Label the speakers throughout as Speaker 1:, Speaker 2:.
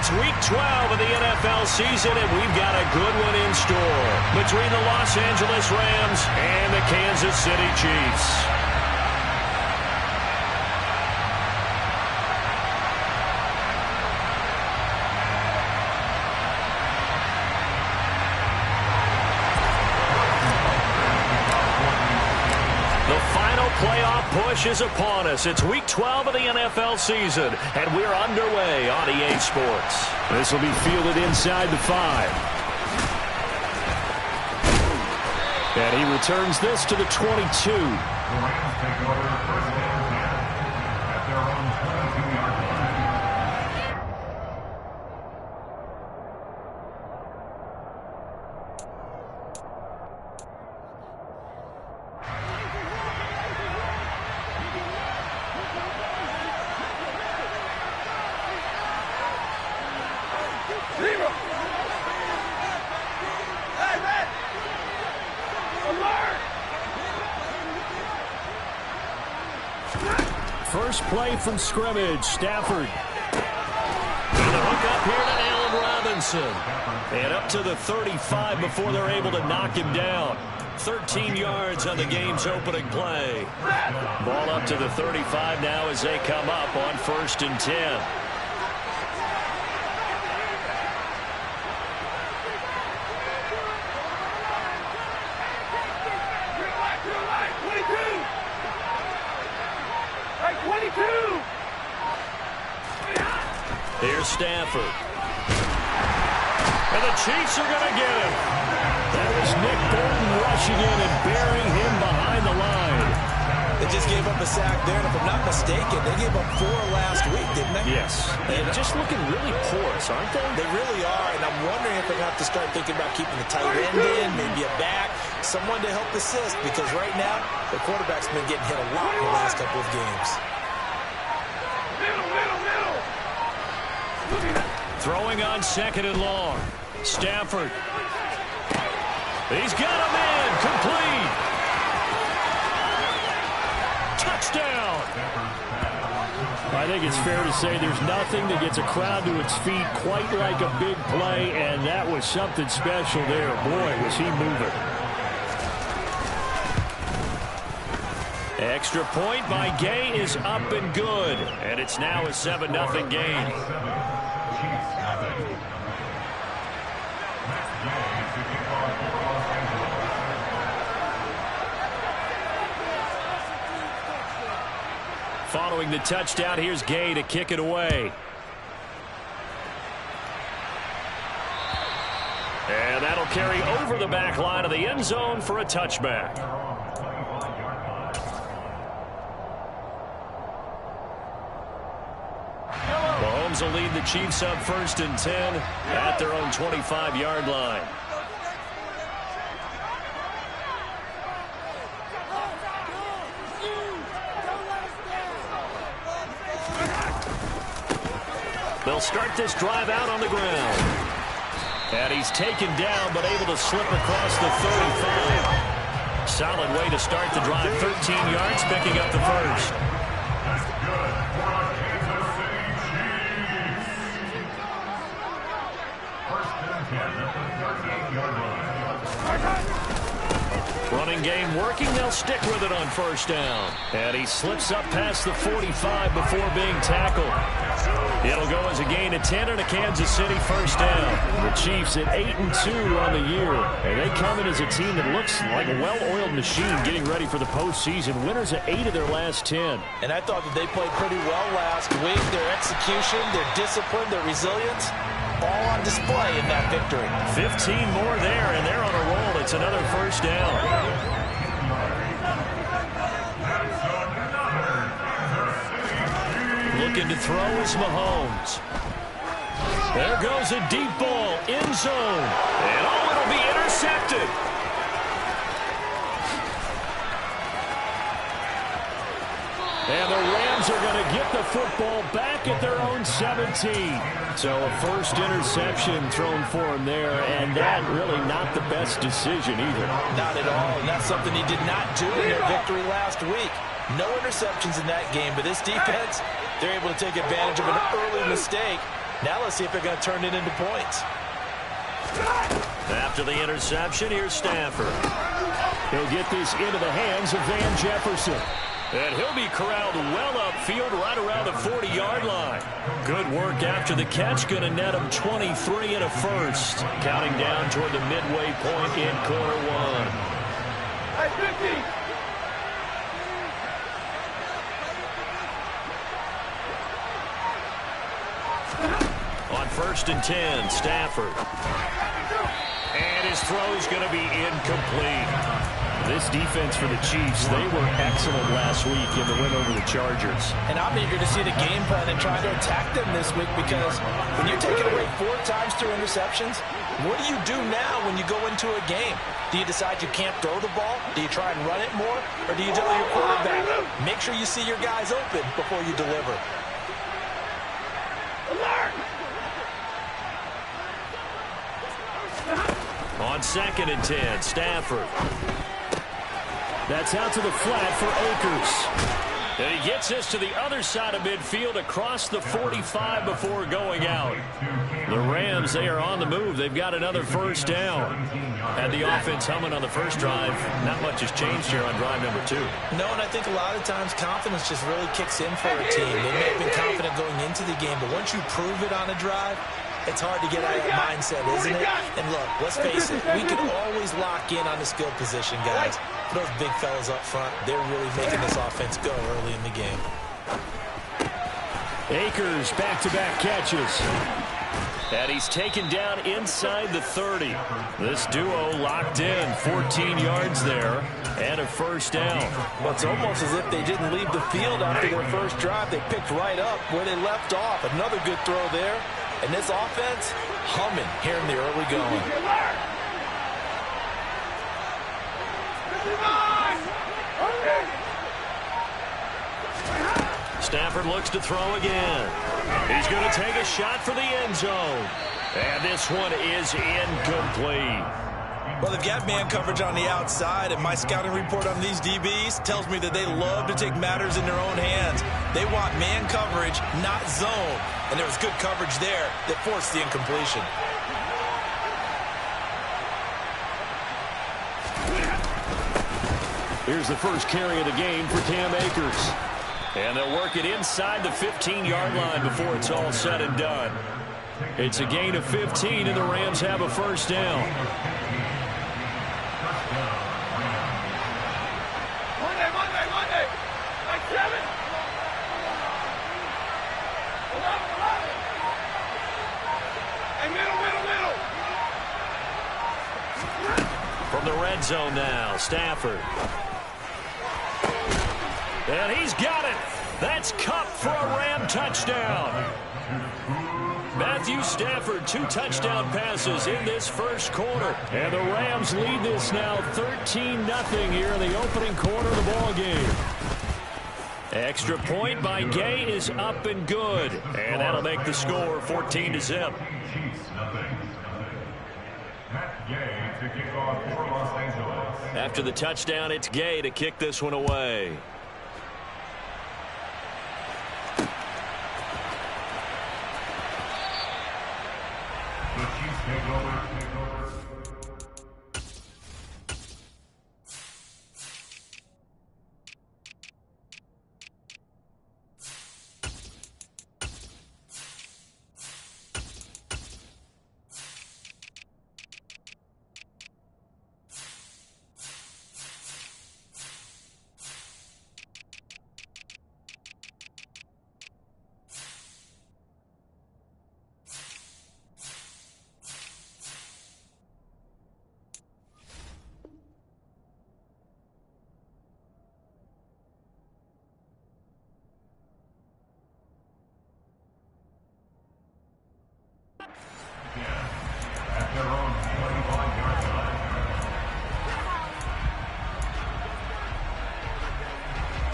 Speaker 1: It's Week 12 of the NFL season, and we've got a good one in store between the Los Angeles Rams and the Kansas City Chiefs. Playoff push is upon us. It's Week 12 of the NFL season, and we're underway on EA Sports. This will be fielded inside the 5. And he returns this to the 22. First play from scrimmage, Stafford. And the hook up here to Allen Robinson. And up to the 35 before they're able to knock him down. 13 yards on the game's opening play. Ball up to the 35 now as they come up on 1st and 10. Here's Stafford. And the Chiefs are going to get him. That was Nick Bolton rushing in and burying him behind the line.
Speaker 2: They just gave up a sack there, and if I'm not mistaken, they gave up 4 last week, didn't they?
Speaker 1: Yes. And just looking really porous, aren't they?
Speaker 2: They really are, and I'm wondering if they're going to have to start thinking about keeping the tight end in, maybe a back, someone to help assist, because right now, the quarterback's been getting hit a lot in the last couple of games.
Speaker 1: Throwing on 2nd and long. Stafford. He's got him in. Complete. Touchdown. I think it's fair to say there's nothing that gets a crowd to its feet quite like a big play, and that was something special there. Boy, was he moving. Extra point by Gay is up and good, and it's now a 7-0 game. Following the touchdown, here's Gay to kick it away. And that'll carry over the back line of the end zone for a touchback. Mahomes will lead the Chiefs up 1st and 10 at their own 25-yard line. They'll start this drive out on the ground. And he's taken down, but able to slip across the 35. Solid way to start the drive. 13 yards, picking up the first. Running game working. They'll stick with it on 1st down. And he slips up past the 45 before being tackled. It'll go as a gain of 10 and a Kansas City 1st down. The Chiefs at 8-2 on the year. And they come in as a team that looks like a well-oiled machine getting ready for the postseason. Winners at 8 of their last 10.
Speaker 2: And I thought that they played pretty well last week. Their execution, their discipline, their resilience, all on display in that victory. 15 more there, and they're on a roll. It's another 1st down. Looking to throw is Mahomes. There goes a deep ball, end zone. And it'll be intercepted. And the Rams are going to get the football back at their own 17. So a first interception thrown for him there, and that really not the best decision either. Not at all, and that's something he did not do in their victory last week. No interceptions in that game, but this defense, they're able to take advantage of an early mistake
Speaker 3: Now let's see if they're going to turn it into points.
Speaker 1: After the interception, here's Stafford.
Speaker 2: He'll get this into the hands of Van Jefferson.
Speaker 1: And he'll be corralled well upfield right around the 40-yard line. Good work after the catch. Going to net him 23 and a first. Counting down toward the midway point in quarter one. On 1st and 10, Stafford. And his throw's going to be incomplete.
Speaker 2: This defense for the Chiefs, they were excellent last week in the win over the Chargers.
Speaker 3: And I'm eager to see the game plan and try to attack them this week, because when you're taking away 4 times through interceptions, what do you do now when you go into a game? Do you decide you can't throw the ball? Do you try and run it more? Or do you tell your quarterback, make sure you see your guys open before you deliver?
Speaker 1: On 2nd and 10, Stafford.
Speaker 2: That's out to the flat for Akers.
Speaker 1: And he gets this to the other side of midfield across the 45 before going out. The Rams, they are on the move. They've got another first down. Had the offense humming on the first drive. Not much has changed here on drive number 2.
Speaker 3: No, and I think a lot of times confidence just really kicks in for a team. They may have been confident going into the game, but once you prove it on a drive, it's hard to get out of that mindset, isn't it? And look, let's face it, we can always lock in on the skill position, guys. Those big fellas up front, they're really making this offense go early in the game.
Speaker 2: Akers back-to-back catches.
Speaker 1: And he's taken down inside the 30. This duo locked in, 14 yards there, and a first down.
Speaker 3: Well, it's almost as if they didn't leave the field after their first drive. They picked right up where they left off. Another good throw there. And this offense, humming here in the early going.
Speaker 1: Stafford looks to throw again. He's going to take a shot for the end zone. And this one is incomplete.
Speaker 3: Well, they've got man coverage on the outside, and my scouting report on these DBs tells me that they love to take matters in their own hands. They want man coverage, not zone. And there was good coverage there that forced the incompletion.
Speaker 2: Here's the first carry of the game for Cam Akers.
Speaker 1: And they'll work it inside the 15-yard line before it's all said and done. It's a gain of 15, and the Rams have a first down.
Speaker 4: Monday. Like 7. Hey, middle.
Speaker 1: From the red zone now, Stafford. And he's got it. That's Kupp for a Ram touchdown. Matthew Stafford, 2 touchdown passes in this first quarter.
Speaker 2: And the Rams lead this now 13-0 here in the opening quarter of the ball game.
Speaker 1: Extra point by Gay is up and good. And that'll make the score 14-0. After the touchdown, it's Gay to kick this one away.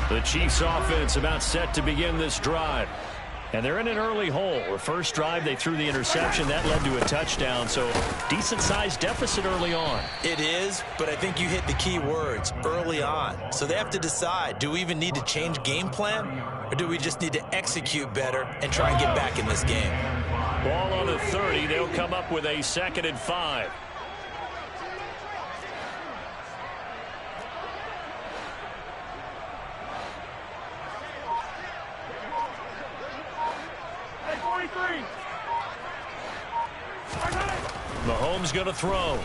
Speaker 1: The Chiefs offense about set to begin this drive. And they're in an early hole. The first drive, they threw the interception. That led to a touchdown, so decent-sized deficit early on.
Speaker 3: It is, but I think you hit the key words, early on. So they have to decide, do we even need to change game plan, or do we just need to execute better and try and get back in this game?
Speaker 1: Ball on the 30. They'll come up with a 2nd and 5. Mahomes going to throw.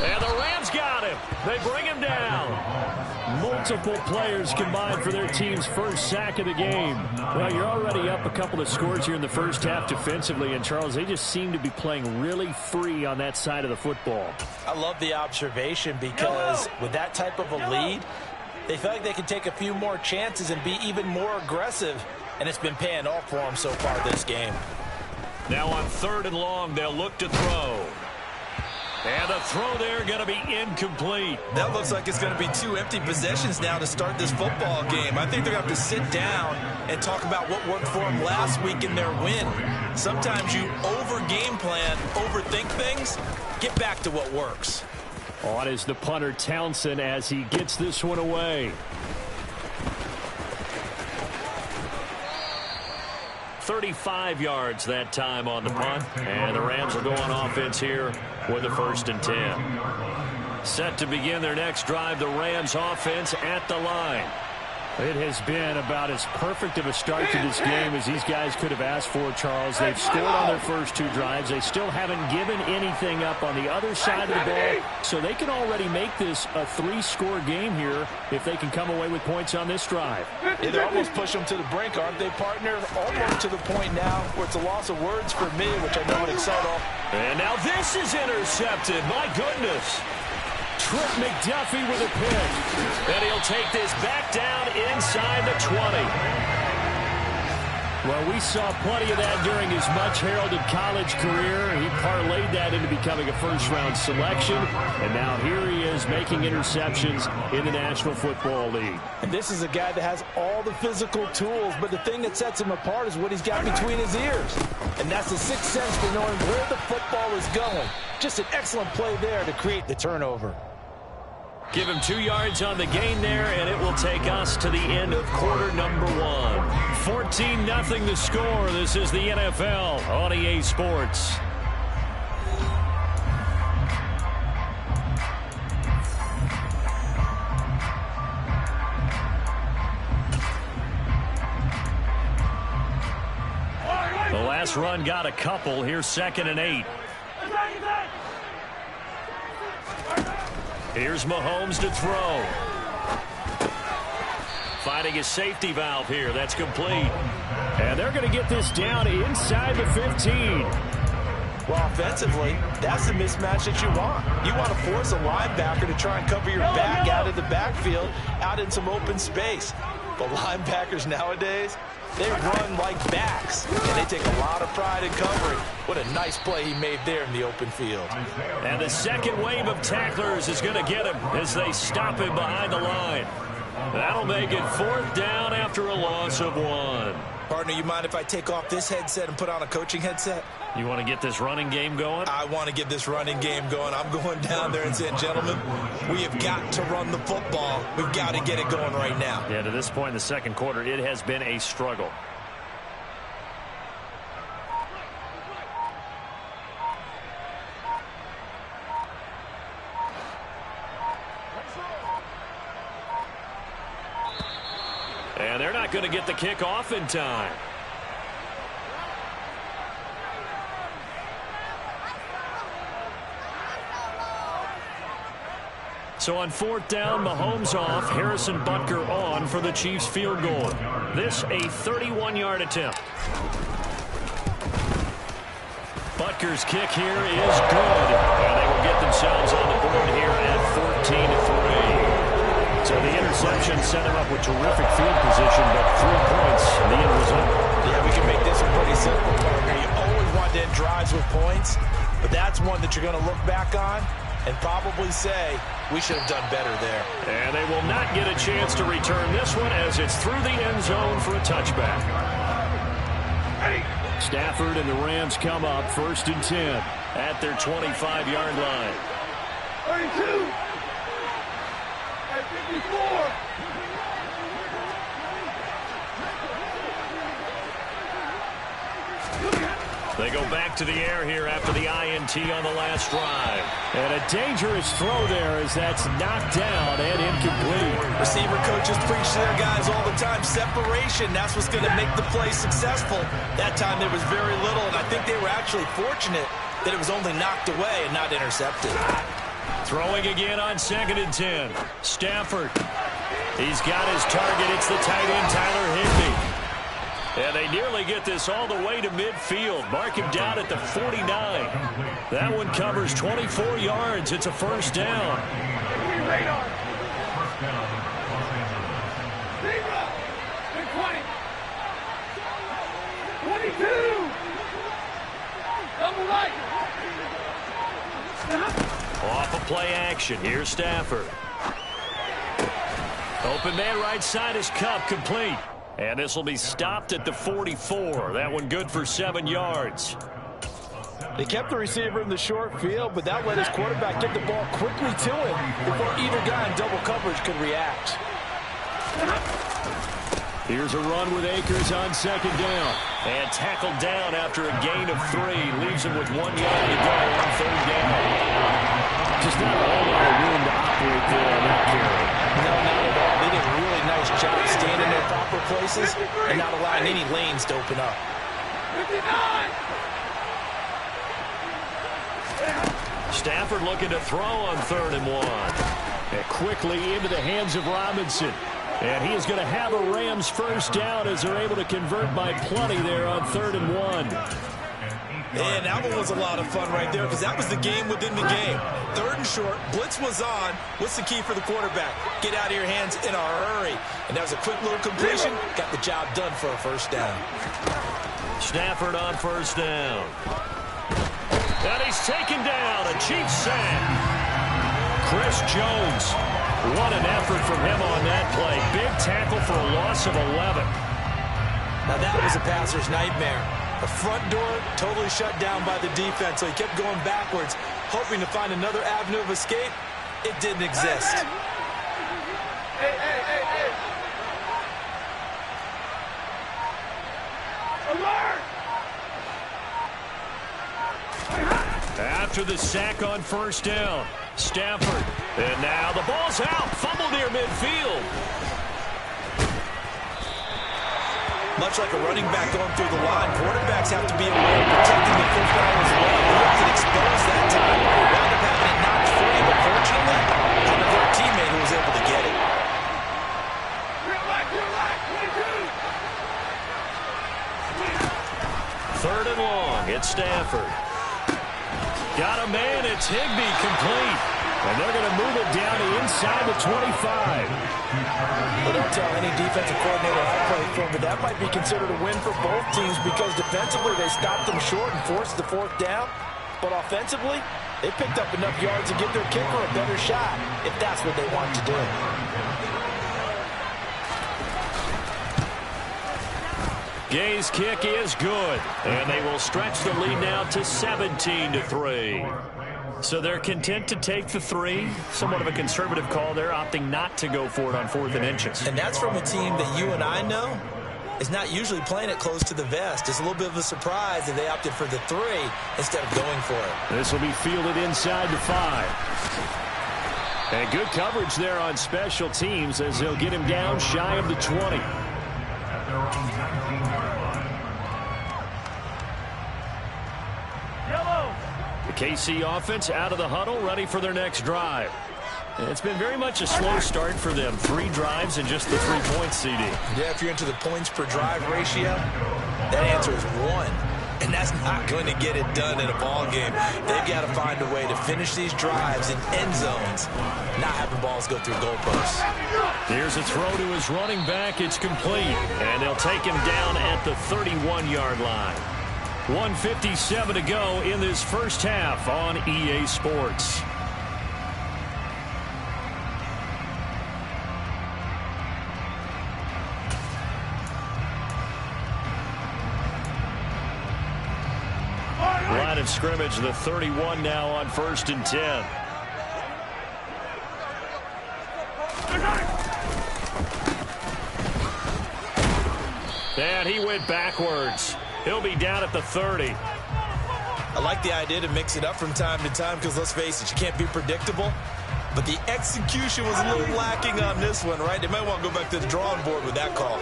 Speaker 1: And the Rams got him. They bring him down.
Speaker 2: Multiple players combined for their team's first sack of the game. Well, you're already up a couple of scores here in the first half defensively, and Charles, they just seem to be playing really free on that side of the football.
Speaker 3: I love the observation because with that type of a lead, they feel like they can take a few more chances and be even more aggressive, and it's been paying off for them so far this game.
Speaker 1: Now on 3rd and long, they'll look to throw. And the throw there going to be incomplete.
Speaker 3: That looks like it's going to be 2 empty possessions now to start this football game. I think they're going to have to sit down and talk about what worked for them last week in their win. Sometimes you over-game plan, overthink things. Get back to what works.
Speaker 2: On is the punter Townsend as he gets this one away.
Speaker 1: 35 yards that time on the punt. And the Rams are going offense here with a 1st and 10. Set to begin their next drive, the Rams offense at the line.
Speaker 2: It has been about as perfect of a start to this game as these guys could have asked for, Charles. They've scored on their first 2 drives. They still haven't given anything up on the other side of the ball, so they can already make this a 3-score game here if they can come away with points on this drive.
Speaker 3: Yeah, they almost push them to the brink, aren't they, partner? Almost to the point now where it's a loss of words for me, which I know would excite all.
Speaker 1: And now this is intercepted. My goodness.
Speaker 2: Trip McDuffie with a pick.
Speaker 1: And he'll take this back down inside the 20.
Speaker 2: Well, we saw plenty of that during his much-heralded college career. He parlayed that into becoming a first-round selection. And now here he is making interceptions in the National Football League.
Speaker 3: And this is a guy that has all the physical tools, but the thing that sets him apart is what he's got between his ears. And that's the sixth sense for knowing where the football is going. Just an excellent play there to create the turnover.
Speaker 1: Give him 2 yards on the gain there, and it will take us to the end of quarter number 1. 14-0 the score. This is the NFL on EA Sports. The last run got a couple. Here's 2nd and 8. Here's Mahomes to throw. Finding his safety valve here. That's complete.
Speaker 2: And they're going to get this down inside the 15.
Speaker 3: Well, offensively, that's the mismatch that you want. You want to force a linebacker to try and cover your back out of the backfield, out in some open space. But linebackers nowadays, they run like backs, and they take a lot of pride in covering. What a nice play he made there in the open field.
Speaker 1: And the second wave of tacklers is going to get him as they stop him behind the line. That'll make it 4th down after a loss of 1.
Speaker 3: Partner, you mind if I take off this headset and put on a coaching headset?
Speaker 1: You want to get this running game going?
Speaker 3: I want to get this running game going. I'm going down there and saying, gentlemen, we have got to run the football. We've got to get it going right now.
Speaker 1: Yeah, to this point in the second quarter, it has been a struggle. And they're not going to get the kick off in time. So on 4th down, Mahomes off, Harrison Butker on for the Chiefs field goal. This a 31-yard attempt. Butker's kick here is good. And they will get themselves on the board here at 14-3. So the interception set him up with terrific field position, but 3 points in the end result.
Speaker 3: Yeah, we can make this one pretty simple, partner. You always want to end drives with points, but that's one that you're going to look back on and probably say, we should have done better there.
Speaker 1: And they will not get a chance to return this one as it's through the end zone for a touchback.
Speaker 2: Stafford and the Rams come up 1st and 10
Speaker 1: at their 25-yard line.
Speaker 4: 32. At 54.
Speaker 1: They go back to the air here after the INT on the last drive.
Speaker 2: And a dangerous throw there as that's knocked down and incomplete.
Speaker 3: Receiver coaches preach to their guys all the time. Separation, that's what's going to make the play successful. That time there was very little, and I think they were actually fortunate that it was only knocked away and not intercepted.
Speaker 1: Throwing again on 2nd and 10. Stafford. He's got his target. It's the tight end, Tyler Higbee. And they nearly get this all the way to midfield. Mark him down at the 49. That one covers 24 yards. It's a first down. Off of play action. Here's Stafford. Open man right side is Cup, complete. And this will be stopped at the 44. That one good for 7 yards.
Speaker 3: They kept the receiver in the short field, but that let his quarterback get the ball quickly to him before either guy in double coverage could react.
Speaker 2: Here's a run with Akers on 2nd down.
Speaker 1: And tackled down after a gain of 3. Leaves him with 1 yard to go on 3rd down.
Speaker 2: Just not a whole lot of room to operate there on that carry.
Speaker 3: No, not at all. They did a really nice job staying in their proper places and not allowing any lanes to open up.
Speaker 4: 59.
Speaker 1: Stafford looking to throw on 3rd and 1.
Speaker 2: And quickly into the hands of Robinson. And he is going to have a Rams first down as they're able to convert by plenty there on 3rd and 1.
Speaker 3: And that one was a lot of fun right there because that was the game within the game. 3rd and short, blitz was on. What's the key for the quarterback? Get out of your hands in a hurry. And that was a quick little completion. Got the job done for a first down.
Speaker 1: Stafford on 1st down. And he's taken down. A cheap sack. Chris Jones. What an effort from him on that play. Big tackle for a loss of 11.
Speaker 3: Now that was a passer's nightmare. The front door totally shut down by the defense, so he kept going backwards, hoping to find another avenue of escape. It didn't exist.
Speaker 4: Hey. Alert!
Speaker 1: After the sack on 1st down, Stafford. And now the ball's out. Fumble near midfield.
Speaker 3: Much like a running back going through the line, quarterbacks have to be aware of protecting the football as well. He wasn't exposed that time. Wound up having it knocked free, but fortunately, had a good teammate who was able to get it.
Speaker 4: Real life, 22.
Speaker 1: 3rd and long. It's Stafford. Got a man. It's Higbee, complete. And they're going to move it down to inside the 25.
Speaker 3: Well, don't tell any defensive coordinator I play for, but that might be considered a win for both teams because defensively they stopped them short and forced the 4th down. But offensively, they picked up enough yards to give their kicker a better shot if that's what they want to do.
Speaker 1: Gay's kick is good, and they will stretch the lead now to 17-3. So they're content to take the 3. Somewhat of a conservative call. They're opting not to go for it on 4th and inches.
Speaker 3: And that's from a team that you and I know is not usually playing it close to the vest. It's a little bit of a surprise that they opted for the 3 instead of going for it.
Speaker 2: This will be fielded inside the 5. And good coverage there on special teams as they'll get him down shy of the 20. The KC offense out of the huddle, ready for their next drive. It's been very much a slow start for them. 3 drives and just the 3 points, CD.
Speaker 3: Yeah, if you're into the points per drive ratio, that answer is 1. And that's not going to get it done in a ball game. They've got to find a way to finish these drives in end zones, not having balls go through goalposts.
Speaker 1: Here's a throw to his running back. It's complete. And they'll take him down at the 31-yard line. 1:57 to go in this first half on EA Sports. Line of scrimmage, the 31 now on 1st and 10. And he went backwards. He'll be down at the 30.
Speaker 3: I like the idea to mix it up from time to time because, let's face it, you can't be predictable. But the execution was a little lacking on this one, right? They might want to go back to the drawing board with that call.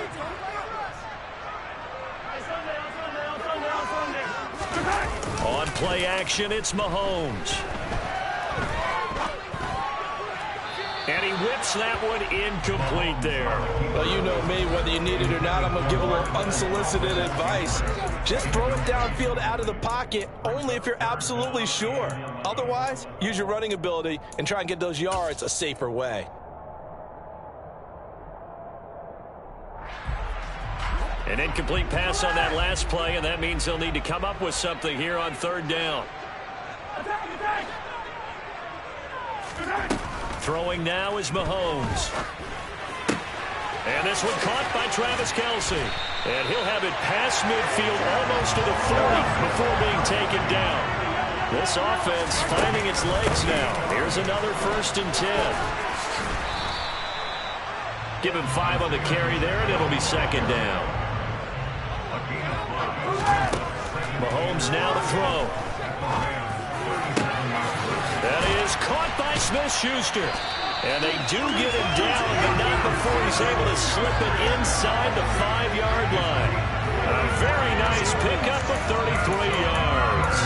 Speaker 1: On play action, it's Mahomes. And he whips that one incomplete there.
Speaker 3: Well, you know me, whether you need it or not, I'm going to give a little unsolicited advice. Just throw it downfield out of the pocket, only if you're absolutely sure. Otherwise, use your running ability and try and get those yards a safer way.
Speaker 1: An incomplete pass on that last play, and that means they'll need to come up with something here on third down. Throwing now is Mahomes. And this one caught by Travis Kelce. And he'll have it past midfield almost to the 40 before being taken down. This offense finding its legs now. Here's another 1st and 10. Give him 5 on the carry there, and it'll be 2nd down. Mahomes now to throw. That is caught by Smith-Schuster. And they do get him down, but not before he's able to slip it inside the 5-yard line. A very nice pickup of 33 yards.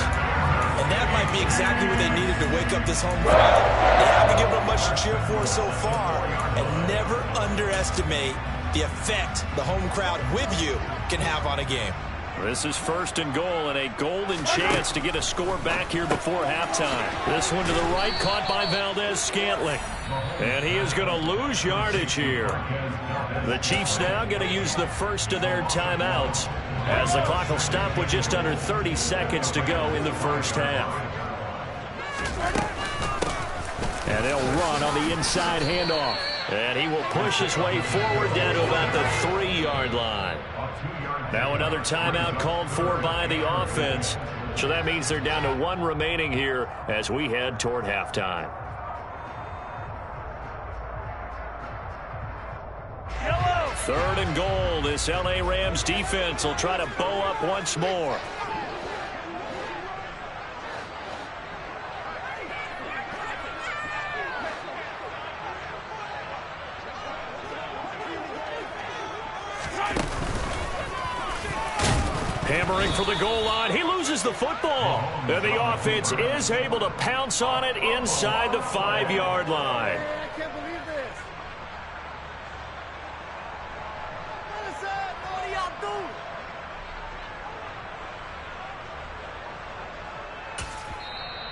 Speaker 3: And that might be exactly what they needed to wake up this home crowd. They haven't given them much to cheer for so far. And never underestimate the effect the home crowd with you can have on a game.
Speaker 1: This is 1st and goal, and a golden chance to get a score back here before halftime. This one to the right, caught by Valdez-Scantling. And he is going to lose yardage here. The Chiefs now going to use the first of their timeouts, as the clock will stop with just under 30 seconds to go in the first half. And they'll run on the inside handoff. And he will push his way forward down to about the 3-yard line. Now another timeout called for by the offense. So that means they're down to 1 remaining here as we head toward halftime.
Speaker 4: Yellow.
Speaker 1: 3rd and goal. This L.A. Rams defense will try to bow up once more. Hammering for the goal line. He loses the football. And the offense is able to pounce on it inside the 5-yard line.
Speaker 4: I can't believe this. What are y'all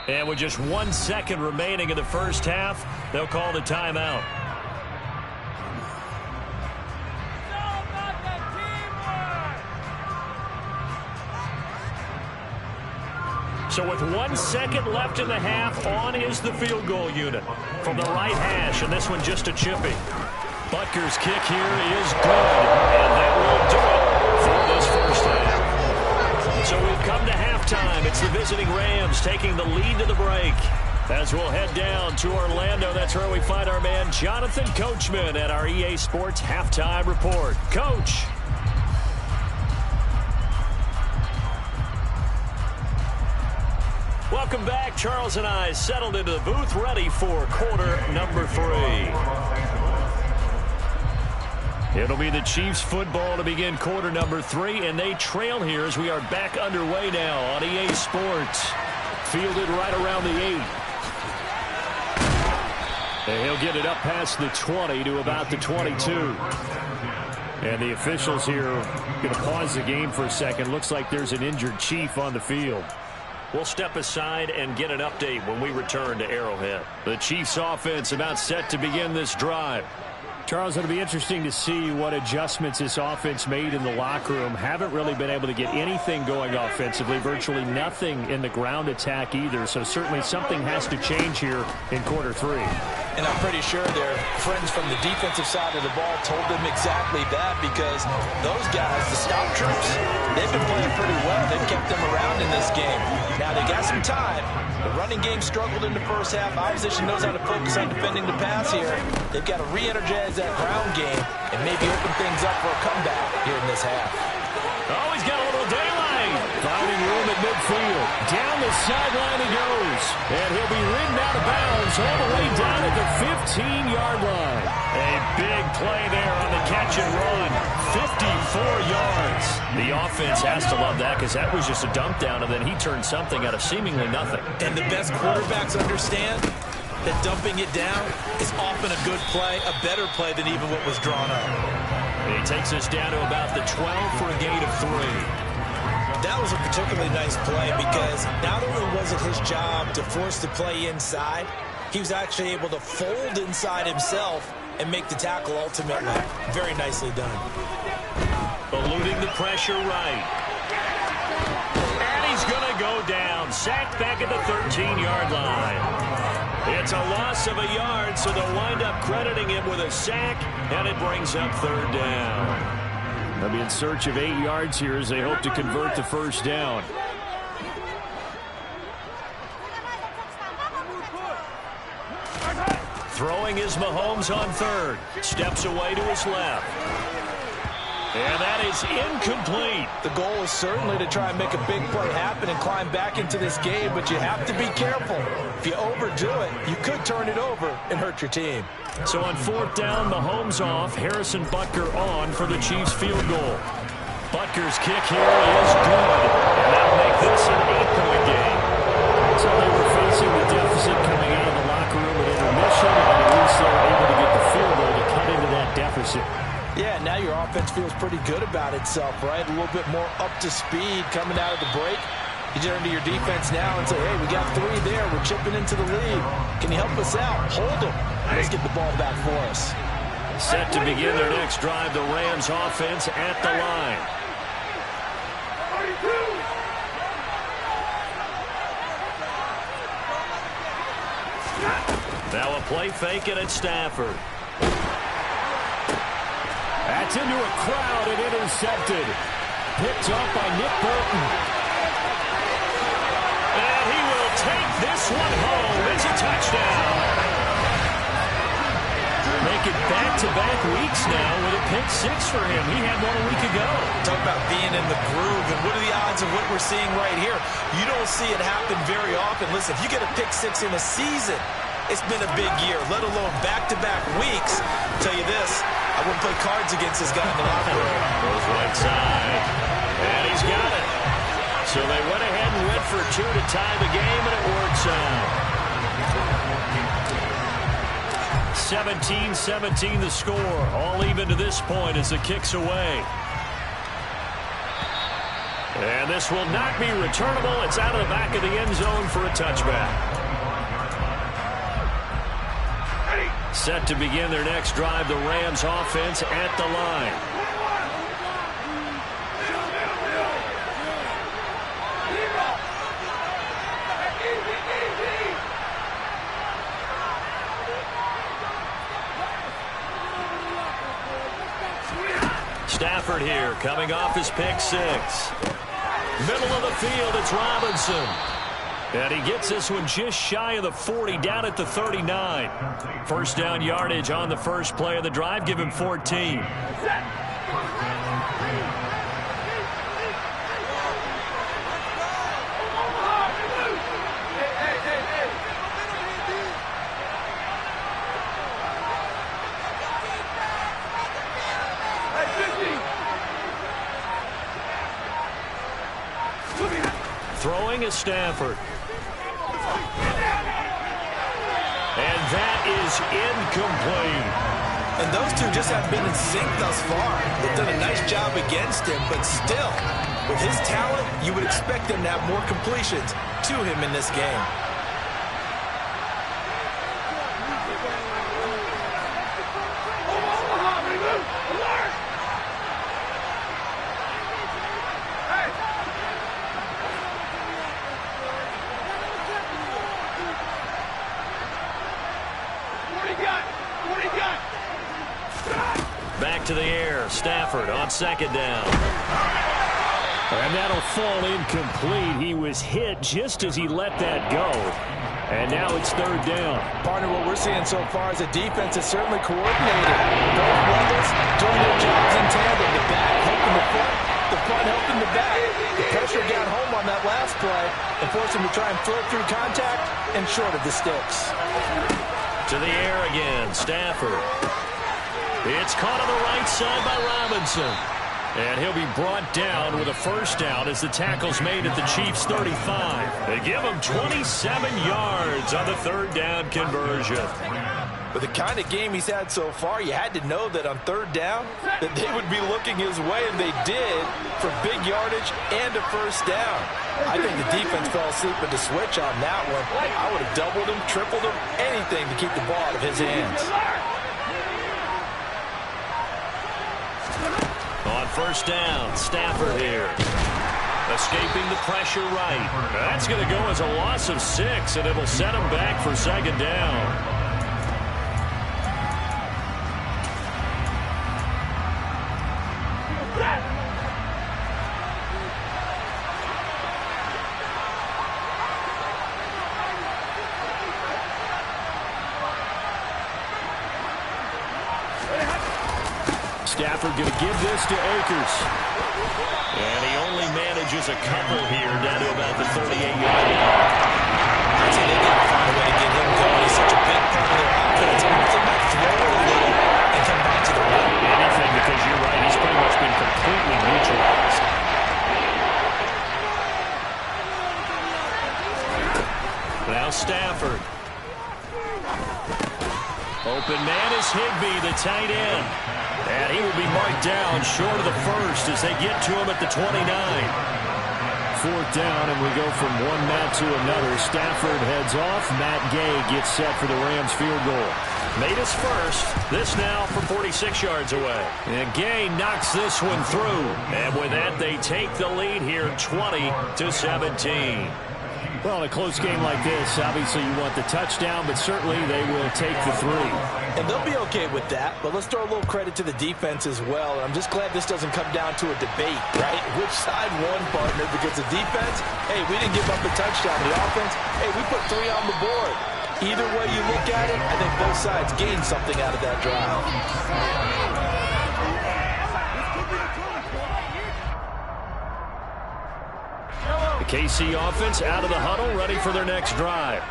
Speaker 4: doing?
Speaker 1: And with just 1 second remaining in the first half, they'll call the timeout. So with 1 second left in the half, on is the field goal unit from the right hash, and this one just a chippy. Butker's kick here is good, and that will do it for this first half. So we've come to halftime. It's the visiting Rams taking the lead to the break. As we'll head down to Orlando, that's where we find our man Jonathan Coachman at our EA Sports Halftime Report. Coach. Welcome back. Charles and I settled into the booth, ready for quarter number 3. It'll be the Chiefs football to begin quarter number 3, and they trail here as we are back underway now on EA Sports. Fielded right around the 8. And he'll get it up past the 20 to about the 22. And the officials here are going to pause the game for a second. Looks like there's an injured Chief on the field. We'll step aside and get an update when we return to Arrowhead. The Chiefs offense about set to begin this drive. Charles, it'll be interesting to see what adjustments this offense made in the locker room. Haven't really been able to get anything going offensively, virtually nothing in the ground attack either. So certainly something has to change here in quarter 3.
Speaker 3: And I'm pretty sure their friends from the defensive side of the ball told them exactly that, because those guys, the stop troops, they've been playing pretty well. They've kept them around in this game. Now they got some time. The running game struggled in the first half. Opposition knows how to focus on defending the pass here. They've got to re-energize that ground game and maybe open things up for a comeback here in this half.
Speaker 1: Oh, he's got a little daylight. Finding room at
Speaker 2: midfield. Down the sideline he goes. And he'll be ridden out of bounds all the way down at the 15-yard line.
Speaker 1: A big play there on the catch and run. 54 yards. The offense has to love that because that was just a dump down, and then he turned something out of seemingly nothing.
Speaker 3: And the best quarterbacks understand that dumping it down is often a good play, a better play than even what was drawn up.
Speaker 1: He takes us down to about the 12 for a gain of 3.
Speaker 3: That was a particularly nice play because not only was it his job to force the play inside, he was actually able to fold inside himself and make the tackle ultimately. Very nicely done.
Speaker 1: Eluding the pressure right. And he's going to go down. Sacked back at the 13-yard line. It's a loss of a yard, so they'll wind up crediting him with a sack, and it brings up 3rd down.
Speaker 2: They'll be in search of 8 yards here as they hope to convert the first down.
Speaker 1: Throwing is Mahomes on 3rd. Steps away to his left. And that is incomplete.
Speaker 3: The goal is certainly to try and make a big play happen and climb back into this game, but you have to be careful. If you overdo it, you could turn it over and hurt your team.
Speaker 1: So on 4th down, Mahomes off, Harrison Butker on for the Chiefs field goal. Butker's kick here is good, and that'll make this an 8-point game.
Speaker 2: So they were facing the deficit coming out of the locker room at intermission, and at least they were able to get the field goal to cut into that deficit.
Speaker 3: Yeah, now your offense feels pretty good about itself, right? A little bit more up to speed coming out of the break. You turn to your defense now and say, hey, we got 3 there. We're chipping into the lead. Can you help us out? Hold them. Let's get the ball back for us.
Speaker 1: Set to begin their next drive, the Rams offense at the line. Now a play fake, and it's Stafford.
Speaker 2: That's into a crowd and intercepted. Picked up by Nick Bolton.
Speaker 1: And he will take this one home. It's a touchdown. Make it back-to-back weeks now with a pick 6 for him. He had one a week ago.
Speaker 3: Talk about being in the groove, and what are the odds of what we're seeing right here? You don't see it happen very often. Listen, if you get a pick 6 in a season, it's been a big year, let alone back-to-back weeks. I'll tell you this, I wouldn't play cards against this guy in the locker room.
Speaker 1: Goes right side, and he's got it. So they went ahead and went for 2 to tie the game, and it works out. 17-17 the score. All even to this point as the kick's away. And this will not be returnable. It's out of the back of the end zone for a touchback. Set to begin their next drive, the Rams offense at the line. Stafford here, coming off his pick 6. Middle of the field, it's Robinson. And he gets this one just shy of the 40, down at the 39. First down yardage on the first play of the drive, give him 14. Throwing is Stafford. And that is incomplete.
Speaker 3: And those two just have been in sync thus far. They've done a nice job against him, but still, with his talent, you would expect them to have more completions to him in this game.
Speaker 1: Back to the air, Stafford on second down.
Speaker 2: And that'll fall incomplete. He was hit just as he let that go. And now it's third down.
Speaker 3: Partner, what we're seeing so far is a defense is certainly coordinated. Both levels doing their jobs in tandem. The back helping the front, the punt helped in the back. The pressure got home on that last play and forced him to try and throw through contact and short of the sticks.
Speaker 1: To the air again, Stafford. It's caught on the right side by Robinson. And he'll be brought down with a first down as the tackle's made at the Chiefs' 35. They give him 27 yards on the third down conversion.
Speaker 3: With the kind of game he's had so far, you had to know that on third down that they would be looking his way, and they did, for big yardage and a first down. I think the defense fell asleep with the switch on that one. I would have doubled him, tripled him, anything to keep the ball out of his hands.
Speaker 1: On first down, Stafford here. Escaping the pressure right. That's going to go as a loss of 6, and it will set him back for second down. Stafford going to give this to Akers. And he only manages a couple here down to about the 38-yard line.
Speaker 3: I'd say they got to find a way to get him going. He's such a big part of their offense. They might throw it a little and come back to the run.
Speaker 1: Anything, because you're right, he's pretty much been completely neutralized. Now Stafford. Open man is Higbee, the tight end. And he will be marked down short of the first as they get to him at the 29. Fourth down, and we go from one Matt to another. Stafford heads off. Matt Gay gets set for the Rams field goal. Made his first. This now from 46 yards away. And Gay knocks this one through. And with that, they take the lead here 20-17. Well, in a close game like this, obviously you want the touchdown, but certainly they will take the 3.
Speaker 3: And they'll be okay with that, but let's throw a little credit to the defense as well. I'm just glad this doesn't come down to a debate, right? Which side won, partner? Because the defense, hey, we didn't give up a touchdown. The offense, hey, we put 3 on the board. Either way you look at it, I think both sides gained something out of that drive.
Speaker 1: The KC offense out of the huddle, ready for their next drive.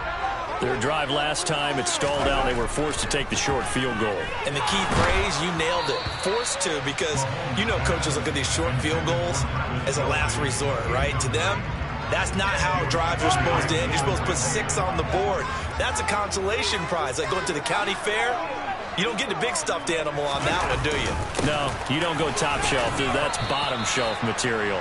Speaker 1: Their drive last time, it stalled out. They were forced to take the short field goal.
Speaker 3: And the key phrase, you nailed it. Forced to, because you know coaches look at these short field goals as a last resort, right? To them, that's not how drives are supposed to end. You're supposed to put 6 on the board. That's a consolation prize. Like going to the county fair, you don't get the big stuffed animal on that one, do you?
Speaker 1: No, you don't go top shelf. That's bottom shelf material.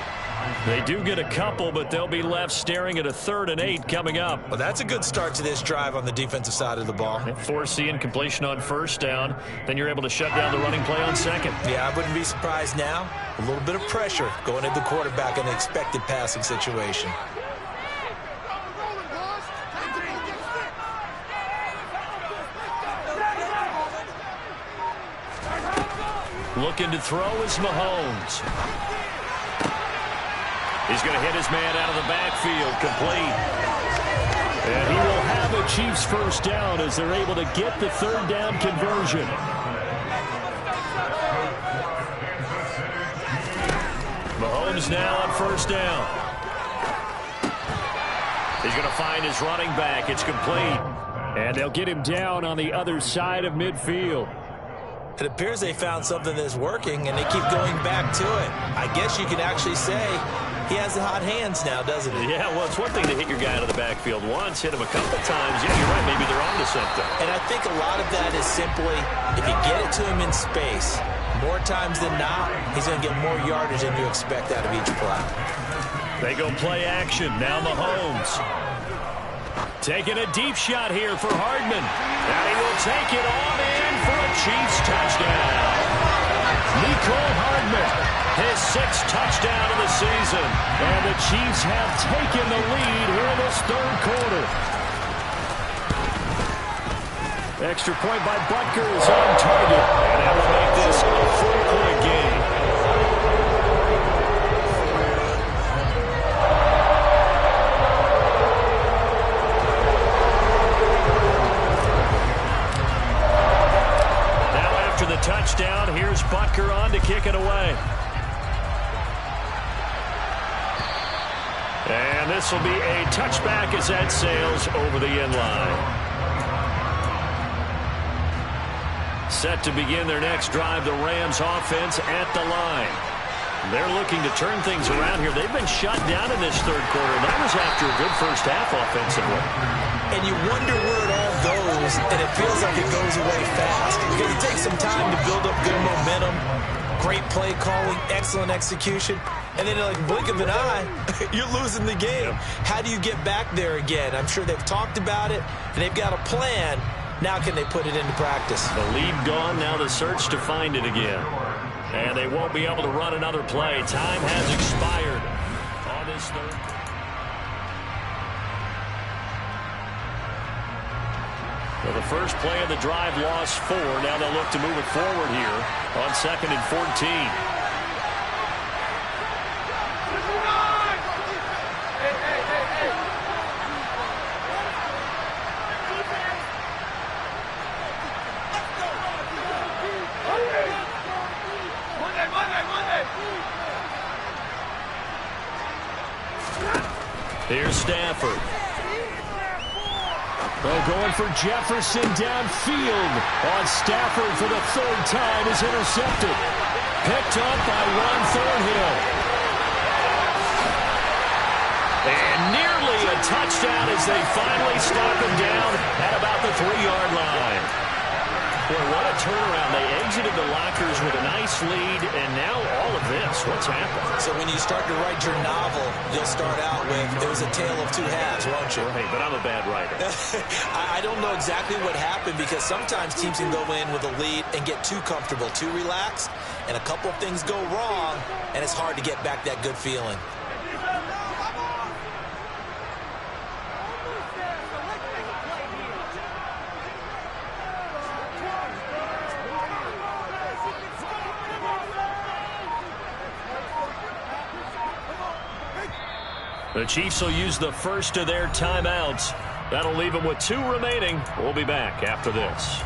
Speaker 1: They do get a couple, but they'll be left staring at a 3rd and 8 coming up.
Speaker 3: Well, that's a good start to this drive on the defensive side of the ball.
Speaker 1: Force the incompletion on first down. Then you're able to shut down the running play on second.
Speaker 3: Yeah, I wouldn't be surprised now. A little bit of pressure going into the quarterback in an expected passing situation.
Speaker 1: Looking to throw is Mahomes. He's going to hit his man out of the backfield, complete. And he will have a Chiefs first down as they're able to get the 3rd down conversion. Mahomes now on first down. He's going to find his running back. It's complete. And they'll get him down on the other side of midfield.
Speaker 3: It appears they found something that's working, and they keep going back to it. I guess you could actually say he has the hot hands now, doesn't he?
Speaker 1: Yeah, well, it's one thing to hit your guy out of the backfield once, hit him a couple times. Yeah, you're right. Maybe they're on to something.
Speaker 3: And I think a lot of that is simply if you get it to him in space, more times than not, he's going to get more yardage than you expect out of each play.
Speaker 1: They go play action. Now Mahomes. Taking a deep shot here for Hardman. And he will take it on in for a Chiefs touchdown. Nicole Hardman, his 6th touchdown of the season. And the Chiefs have taken the lead here in this 3rd quarter. Extra point by Butker is on target. And that will make this a 4-point game. Touchdown. Here's Butker on to kick it away. this will be a touchback as that sails over the end line. Set to begin their next drive, the Rams offense at the line. They're looking to turn things around here. They've been shut down in this third quarter, and that was after a good first half offensively.
Speaker 3: And you wonder where it all goes, and it feels like it goes away fast because it takes some time to build up good momentum, great play calling, excellent execution, and then like blink of an eye, you're losing the game. How do you get back there again? I'm sure they've talked about it, and they've got a plan. Now can they put it into practice?
Speaker 1: The lead gone, now the search to find it again. And they won't be able to run another play. Time has expired on this third. Well, the first play of the drive lost 4. Now they'll look to move it forward here on 2nd and 14. Here's Stafford.
Speaker 2: Oh, going for Jefferson downfield. On Stafford for the 3rd time is intercepted. Picked up by Ron Thornhill.
Speaker 1: And nearly a touchdown as they finally stop him down at about the 3-yard line. Boy, what a turnaround. They exited the lockers with a nice lead, and now all of this. What's happened?
Speaker 3: So when you start to write your novel, you'll start out with, it was a tale of two halves, won't you?
Speaker 1: Right, but I'm a bad writer.
Speaker 3: I don't know exactly what happened because sometimes teams can go in with a lead and get too comfortable, too relaxed, and a couple of things go wrong, and it's hard to get back that good feeling.
Speaker 1: The Chiefs will use the first of their timeouts. That'll leave them with 2 remaining. We'll be back after this.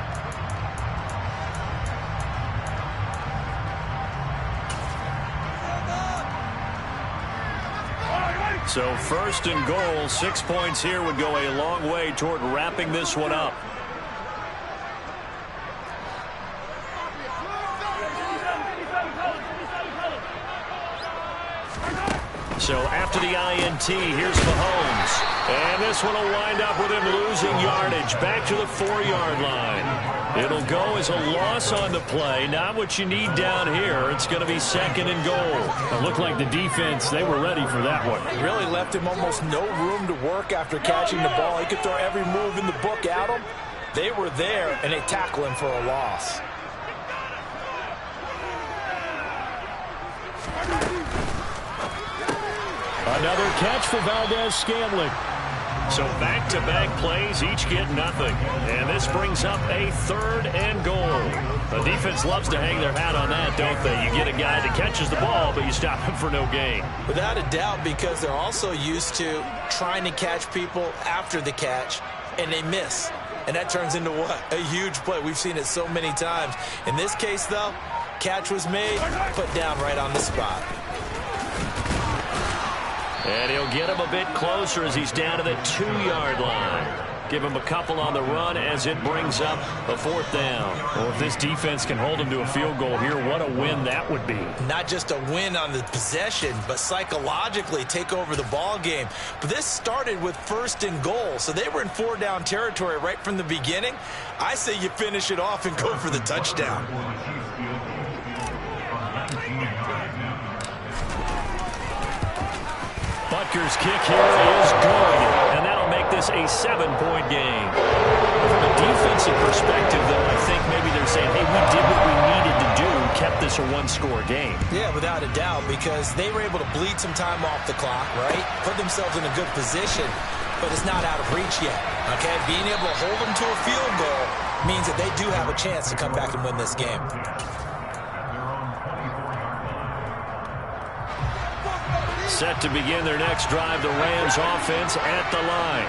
Speaker 1: So 1st and goal, 6 points here would go a long way toward wrapping this one up. So after the INT, here's Mahomes. And this one will wind up with him losing yardage back to the 4-yard line. It'll go as a loss on the play. Not what you need down here. It's going to be 2nd and goal.
Speaker 2: It looked like the defense, they were ready for that one.
Speaker 3: Really left him almost no room to work after catching the ball. He could throw every move in the book at him. They were there, and they tackle him for a loss.
Speaker 2: Another catch for Valdez-Scantling.
Speaker 1: So back-to-back plays, each get nothing. And this brings up a 3rd and goal. The defense loves to hang their hat on that, don't they? You get a guy that catches the ball, but you stop him for no gain.
Speaker 3: Without a doubt, because they're also used to trying to catch people after the catch, and they miss. And that turns into what? A huge play. We've seen it so many times. In this case, though, catch was made, put down right on the spot.
Speaker 1: And he'll get him a bit closer as he's down to the 2-yard line. Give him a couple on the run as it brings up a 4th down.
Speaker 2: Well, if this defense can hold him to a field goal here, what a win that would be.
Speaker 3: Not just a win on the possession, but psychologically take over the ball game. But this started with 1st and goal, so they were in 4-down territory right from the beginning. I say you finish it off and go for the touchdown.
Speaker 1: Butker's kick here is good, and that'll make this a 7-point game. From a defensive perspective, though, I think maybe they're saying, hey, we did what we needed to do, kept this a 1-score game.
Speaker 3: Yeah, without a doubt, because they were able to bleed some time off the clock, right? Put themselves in a good position, but it's not out of reach yet, okay? Being able to hold them to a field goal means that they do have a chance to come back and win this game.
Speaker 1: Set to begin their next drive, the Rams offense at the line.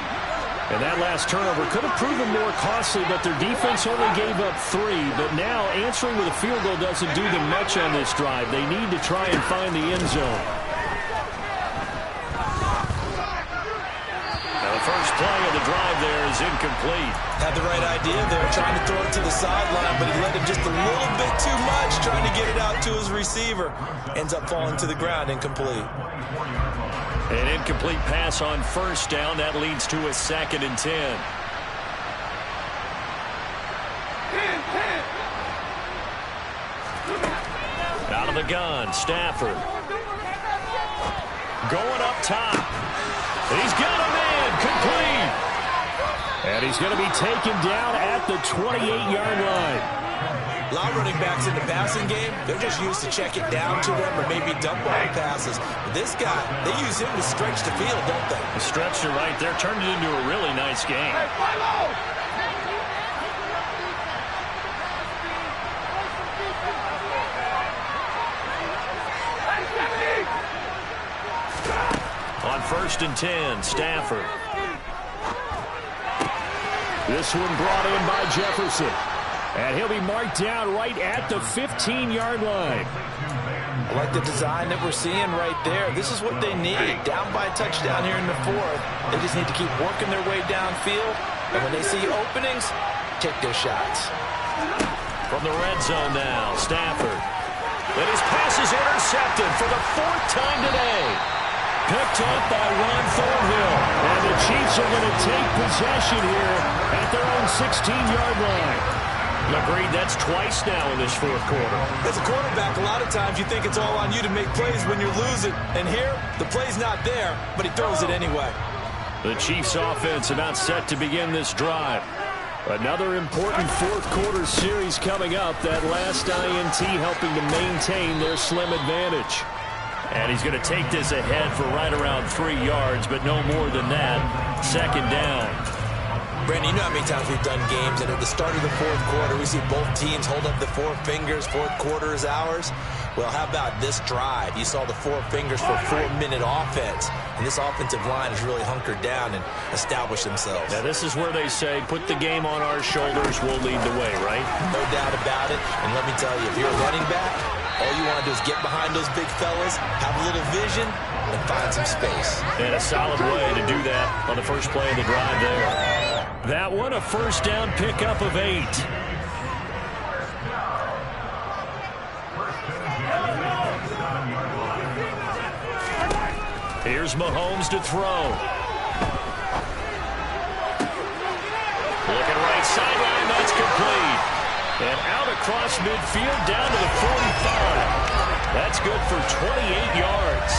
Speaker 2: And that last turnover could have proven more costly, but their defense only gave up 3. But now answering with a field goal doesn't do them much on this drive. They need to try and find the end zone.
Speaker 1: is incomplete.
Speaker 3: Had the right idea there, trying to throw it to the sideline, but he led him just a little bit too much, trying to get it out to his receiver. Ends up falling to the ground, incomplete.
Speaker 1: An incomplete pass on first down. That leads to a 2nd and 10. Out of the gun, Stafford. Going up top. He's got a man, complete. And he's going to be taken down at the 28-yard line.
Speaker 3: A lot of running backs in the passing game, they're just used to check it down to them or maybe dump off passes. But this guy, they use him to stretch the field, don't they?
Speaker 1: The stretch to right there turned it into a really nice game. On 1st and 10, Stafford.
Speaker 2: This one brought in by Jefferson. And he'll be marked down right at the 15-yard line.
Speaker 3: I like the design that we're seeing right there. This is what they need. Down by a touchdown here in the 4th. They just need to keep working their way downfield. And when they see openings, take their shots.
Speaker 1: From the red zone now, Stafford. And his pass is intercepted for the 4th time today. Picked up by Ron Thornhill.
Speaker 2: And the Chiefs are going to take possession here at their own 16-yard line.
Speaker 1: Agreed, that's twice now in this 4th quarter.
Speaker 3: As a quarterback, a lot of times you think it's all on you to make plays when you're losing. And here, the play's not there, but he throws it anyway.
Speaker 1: The Chiefs offense about set to begin this drive.
Speaker 2: Another important 4th quarter series coming up. That last INT helping to maintain their slim advantage.
Speaker 1: And he's going to take this ahead for right around 3 yards, but no more than that. 2nd down.
Speaker 3: Brandon, you know how many times we've done games, and at the start of the 4th quarter, we see both teams hold up the 4 fingers, 4th quarter is ours. Well, how about this drive? You saw the 4 fingers for 4-minute offense, and this offensive line has really hunkered down and established themselves.
Speaker 1: Now, this is where they say, put the game on our shoulders, we'll lead the way, right?
Speaker 3: No doubt about it, and let me tell you, if you're a running back, all you want to do is get behind those big fellas, have a little vision, and find some space.
Speaker 1: And a solid way to do that on the first play of the drive there. That one, a 1st down pickup of 8. Here's Mahomes to throw. Looking right sideline, that's complete. And out across midfield, down to the 45. That's good for 28 yards.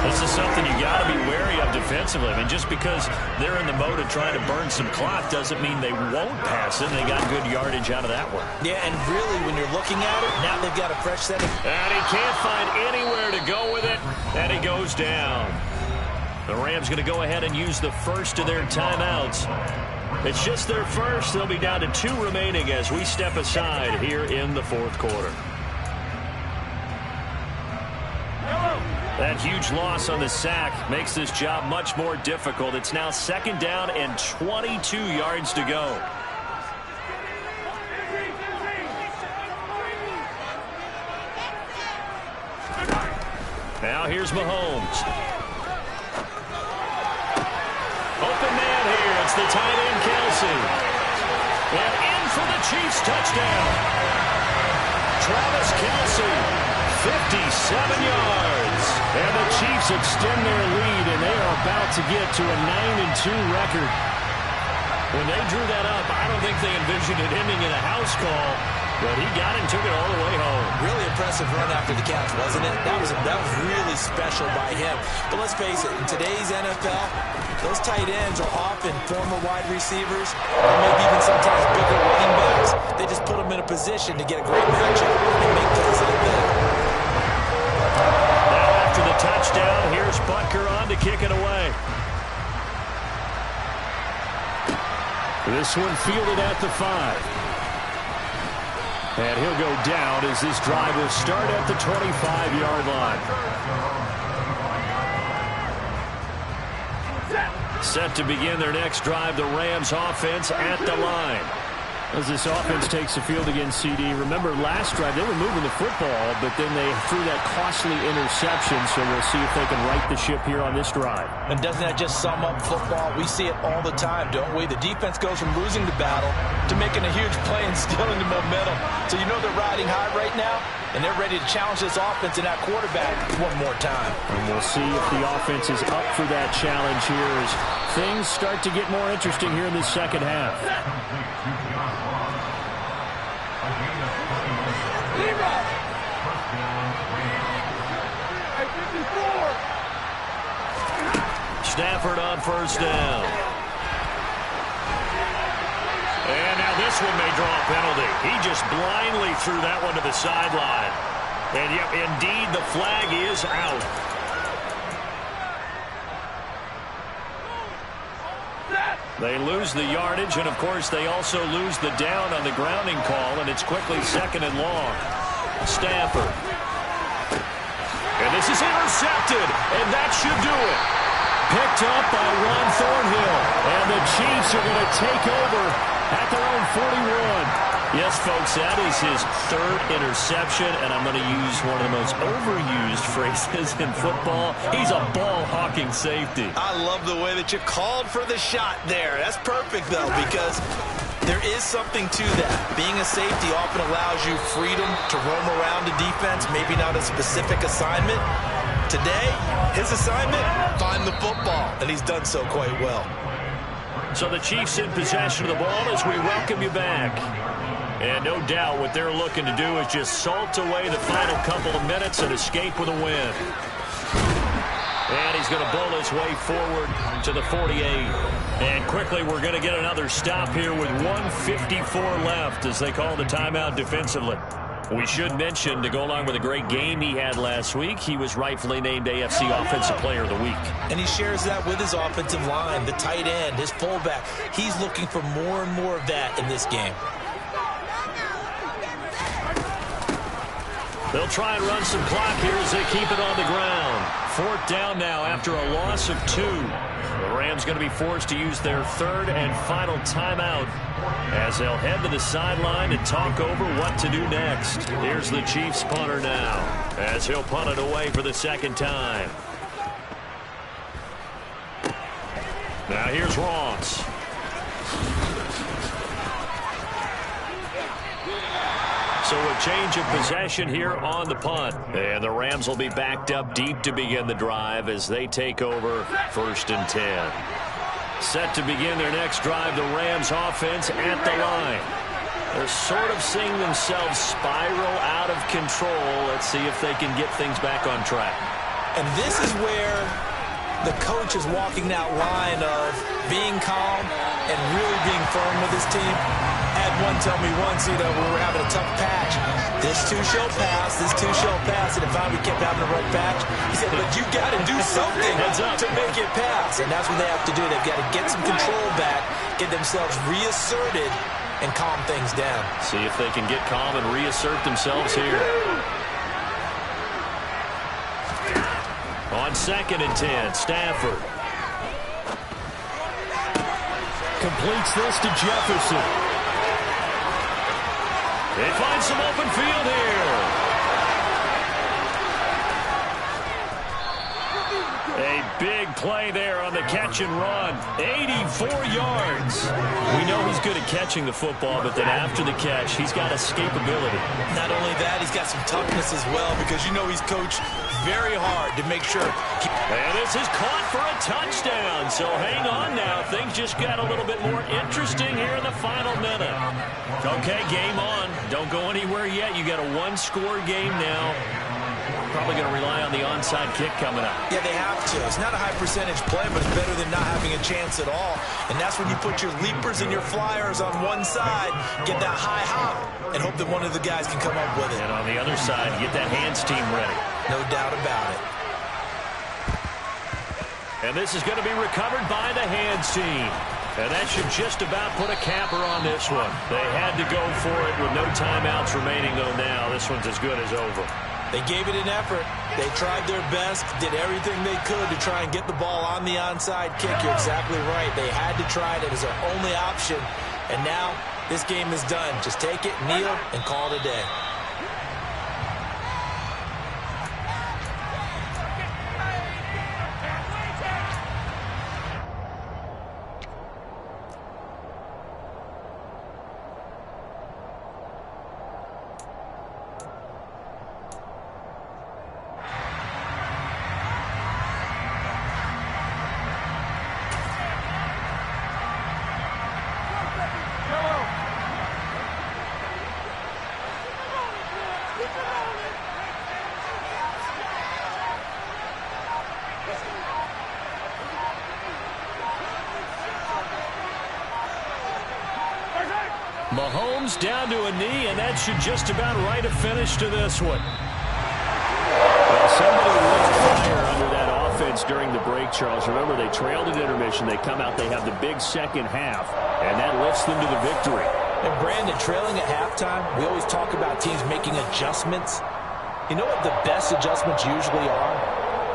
Speaker 1: This is something you got to be wary of defensively. I mean, just because they're in the mode of trying to burn some clock doesn't mean they won't pass it. They got good yardage out of that one.
Speaker 3: Yeah, and really, when you're looking at it, now they've got a fresh set of...
Speaker 1: And he can't find anywhere to go with it, and he goes down. The Rams going to go ahead and use the first of their timeouts. It's just their first. They'll be down to 2 remaining as we step aside here in the 4th quarter. That huge loss on the sack makes this job much more difficult. It's now 2nd down and 22 yards to go. Now here's Mahomes. Open man here. It's the tight end, Kelsey. And in for the Chiefs touchdown. Travis Kelsey. 57 yards.
Speaker 2: And the Chiefs extend their lead, and they are about to get to a 9-2 record.
Speaker 1: When they drew that up, I don't think they envisioned it ending in a house call, but he got it and took it all the way home.
Speaker 3: Really impressive run after the catch, wasn't it? That was really special by him. But let's face it, in today's NFL, those tight ends are often former wide receivers, or maybe even sometimes bigger running backs. They just put them in a position to get a great matchup and make plays like that.
Speaker 1: Now after the touchdown, here's Butker on to kick it away.
Speaker 2: This one fielded at the 5. And he'll go down as this drive will start at the 25-yard line.
Speaker 1: Set to begin their next drive, the Rams offense at the line.
Speaker 2: As this offense takes the field against CD, remember last drive they were moving the football, but then they threw that costly interception, so we'll see if they can right the ship here on this drive.
Speaker 3: And doesn't that just sum up football? We see it all the time, don't we? The defense goes from losing the battle to making a huge play and stealing the momentum. So you know they're riding high right now, and they're ready to challenge this offense and that quarterback one more time.
Speaker 2: And we'll see if the offense is up for that challenge here as things start to get more interesting here in the second half.
Speaker 1: Stafford on first down. And now this one may draw a penalty. He just blindly threw that one to the sideline. And yep, indeed, the flag is out. They lose the yardage, and of course they also lose the down on the grounding call, and it's quickly second and long. Stafford. And this is intercepted, and that should do it. Picked up by Ron Thornhill, and the Chiefs are going to take over at their own 41. Yes, folks, that is his third interception, and I'm going to use one of the most overused phrases in football. He's a ball-hawking safety.
Speaker 3: I love the way that you called for the shot there. That's perfect, though, because there is something to that. Being a safety often allows you freedom to roam around the defense, maybe not a specific assignment. Today, his assignment, find the football, and he's done so quite well.
Speaker 1: So the Chiefs in possession of the ball as we welcome you back. And no doubt what they're looking to do is just salt away the final couple of minutes and escape with a win. And he's going to bowl his way forward to the 48. And quickly we're going to get another stop here with 1:54 left as they call the timeout defensively. We should mention, to go along with a great game he had last week, he was rightfully named AFC Offensive Player of the Week.
Speaker 3: And he shares that with his offensive line, the tight end, his fullback. He's looking for more and more of that in this game.
Speaker 1: They'll try and run some clock here as they keep it on the ground. Fourth down now after a loss of 2. The Rams going to be forced to use their third and final timeout as they'll head to the sideline and talk over what to do next. Here's the Chiefs punter now as he'll punt it away for the second time. Now here's Ross. So a change of possession here on the punt. And the Rams will be backed up deep to begin the drive as they take over first and 10. Set to begin their next drive, the Rams offense at the line. They're sort of seeing themselves spiral out of control. Let's see if they can get things back on track.
Speaker 3: And this is where the coach is walking that line of being calm and really being firm with his team. Had one tell me once, we were having a tough patch. This too shall pass, this too shall pass. And if we kept having a rough patch, he said, but you got to do something to make it pass. And that's what they have to do. They've got to get some control back, get themselves reasserted, and calm things down.
Speaker 1: See if they can get calm and reassert themselves here. On second and 10, Stafford.
Speaker 2: Completes this to Jefferson.
Speaker 1: They find some open field here. A big play there on the catch and run. 84 yards. We know he's good at catching the football, but then after the catch, he's got escapability.
Speaker 3: Not only that, he's got some toughness as well, because you know he's coached very hard to make sure.
Speaker 1: And this is caught for a touchdown. So hang on now. Things just got a little bit more interesting here in the final minute. Okay, game on. Don't go anywhere yet. You got a one-score game now. Probably going to rely on the onside kick coming up.
Speaker 3: Yeah, they have to. It's not a high percentage play, but it's better than not having a chance at all. And that's when you put your leapers and your flyers on one side, get that high hop, and hope that one of the guys can come up with it.
Speaker 1: And on the other side, get that hands team ready.
Speaker 3: No doubt about it.
Speaker 1: And this is going to be recovered by the hands team. And that should just about put a capper on this one. They had to go for it with no timeouts remaining, though now. This one's as good as over.
Speaker 3: They gave it an effort. They tried their best, did everything they could to try and get the ball on the onside kick. You're exactly right. They had to try it. It was their only option. And now this game is done. Just take it, kneel, and call it a day.
Speaker 2: Mahomes down to a knee, and that should just about write a finish to this one. Well, somebody lit a fire under that offense during the break, Charles. Remember, they trailed at intermission. They come out, they have the big second half, and that lifts them to the victory.
Speaker 3: And Brandon, trailing at halftime, we always talk about teams making adjustments. You know what the best adjustments usually are?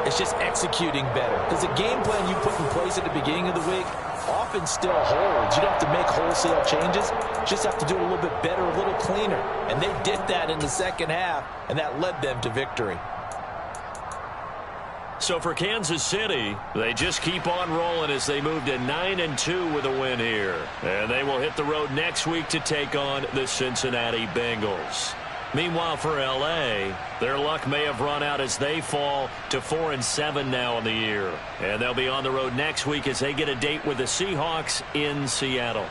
Speaker 3: It's just executing better. Because the game plan you put in place at the beginning of the week often still holds. You don't have to make wholesale changes. You just have to do it a little bit better, a little cleaner. And they did that in the second half, and that led them to victory.
Speaker 1: So for Kansas City, they just keep on rolling as they move to 9-2 with a win here. And they will hit the road next week to take on the Cincinnati Bengals. Meanwhile, for L.A., their luck may have run out as they fall to 4-7 now in the year. And they'll be on the road next week as they get a date with the Seahawks in Seattle.